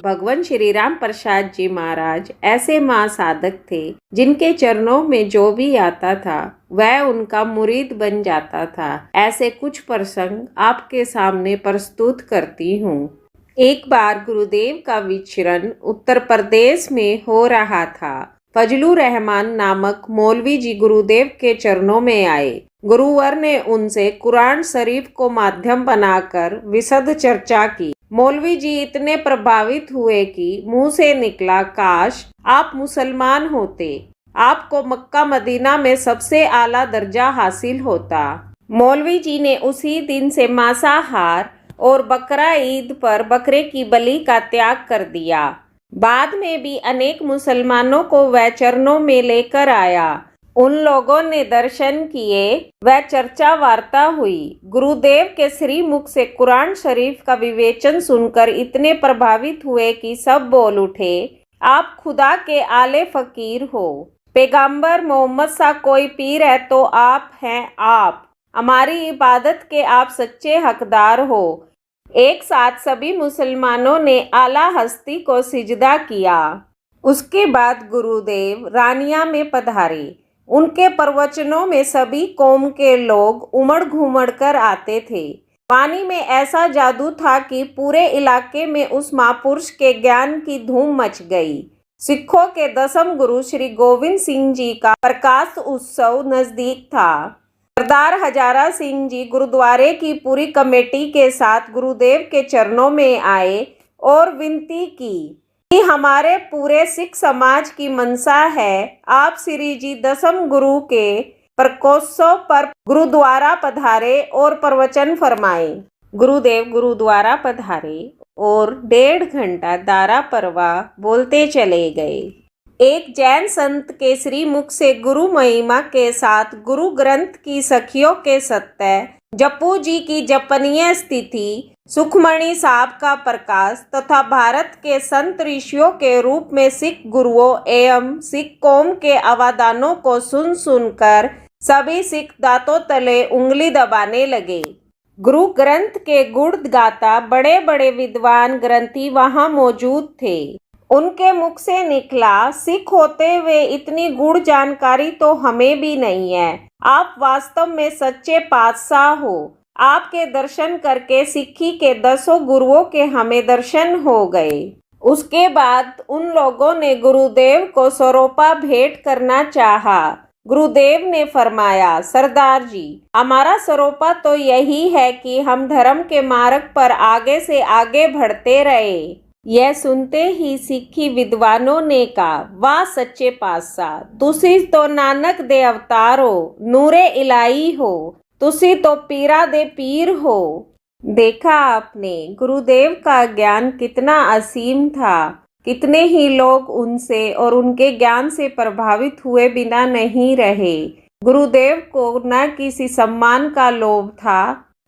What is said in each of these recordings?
भगवान श्री राम प्रसाद जी महाराज ऐसे महासाधक थे जिनके चरणों में जो भी आता था वह उनका मुरीद बन जाता था। ऐसे कुछ प्रसंग आपके सामने प्रस्तुत करती हूँ। एक बार गुरुदेव का विचरण उत्तर प्रदेश में हो रहा था। फजलुर रहमान नामक मौलवी जी गुरुदेव के चरणों में आए। गुरुवर ने उनसे कुरान शरीफ को माध्यम बनाकर विशद चर्चा की। मौलवी जी इतने प्रभावित हुए कि मुंह से निकला, काश आप मुसलमान होते, आपको मक्का मदीना में सबसे आला दर्जा हासिल होता। मौलवी जी ने उसी दिन से मांसाहार और बकरा ईद पर बकरे की बलि का त्याग कर दिया। बाद में भी अनेक मुसलमानों को वह चरणों में लेकर आया। उन लोगों ने दर्शन किए, वह चर्चा वार्ता हुई। गुरुदेव के श्रीमुख से कुरान शरीफ का विवेचन सुनकर इतने प्रभावित हुए कि सब बोल उठे, आप खुदा के आले फकीर हो। पैगंबर मोहम्मद सा कोई पीर है तो आप हैं आप। हमारी इबादत के आप सच्चे हकदार हो। एक साथ सभी मुसलमानों ने आला हस्ती को सिजदा किया। उसके बाद गुरुदेव रानिया में पधारे। उनके प्रवचनों में सभी कौम के लोग उमड़ घुमड़ कर आते थे। वाणी में ऐसा जादू था कि पूरे इलाके में उस महापुरुष के ज्ञान की धूम मच गई। सिखों के 10वें गुरु श्री गोविंद सिंह जी का प्रकाश उत्सव नजदीक था। सरदार हजारा सिंह जी गुरुद्वारे की पूरी कमेटी के साथ गुरुदेव के चरणों में आए और विनती की कि हमारे पूरे सिख समाज की मनसा है, आप श्री जी 10वें गुरु के प्रकोत्सव पर गुरुद्वारा पधारे और प्रवचन फरमाए। गुरुदेव गुरुद्वारा पधारे और 1.5 घंटा दारा परवाह बोलते चले गए। एक जैन संत के श्रीमुख से गुरु महिमा के साथ गुरु ग्रंथ की सखियों के सत्य, जप्पू जी की जपनीय स्थिति, सुखमणि साहब का प्रकाश तथा भारत के संत ऋषियों के रूप में सिख गुरुओं एवं सिख कौम के अवदानों को सुन सुनकर सभी सिख दांतों तले उंगली दबाने लगे। गुरु ग्रंथ के गुण गाता बड़े बड़े विद्वान ग्रंथी वहां मौजूद थे। उनके मुख से निकला, सिख होते हुए इतनी गूढ़ जानकारी तो हमें भी नहीं है। आप वास्तव में सच्चे पातशाह हो। आपके दर्शन करके सिक्खी के 10 गुरुओं के हमें दर्शन हो गए। उसके बाद उन लोगों ने गुरुदेव को सरोपा भेंट करना चाहा। गुरुदेव ने फरमाया, सरदार जी, हमारा सरोपा तो यही है कि हम धर्म के मार्ग पर आगे से आगे बढ़ते रहे। यह सुनते ही सिक्खी विद्वानों ने कहा, वाह सच्चे पातशाह, तुसी तो नानक दे अवतार हो, नूरे इलाही हो, तुसी तो पीरा दे पीर हो। देखा आपने गुरुदेव का ज्ञान कितना असीम था। कितने ही लोग उनसे और उनके ज्ञान से प्रभावित हुए बिना नहीं रहे। गुरुदेव को न किसी सम्मान का लोभ था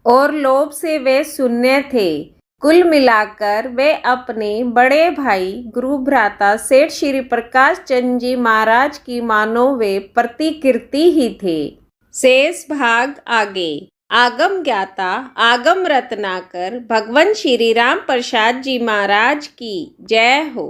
और लोभ से वे शून्य थे। कुल मिलाकर वे अपने बड़े भाई गुरु भ्राता सेठ श्री प्रकाश चंद जी महाराज की मानो वे प्रतिकृति ही थे। शेष भाग आगे। आगम ज्ञाता आगम रत्नाकर भगवान श्री राम प्रसाद जी महाराज की जय हो।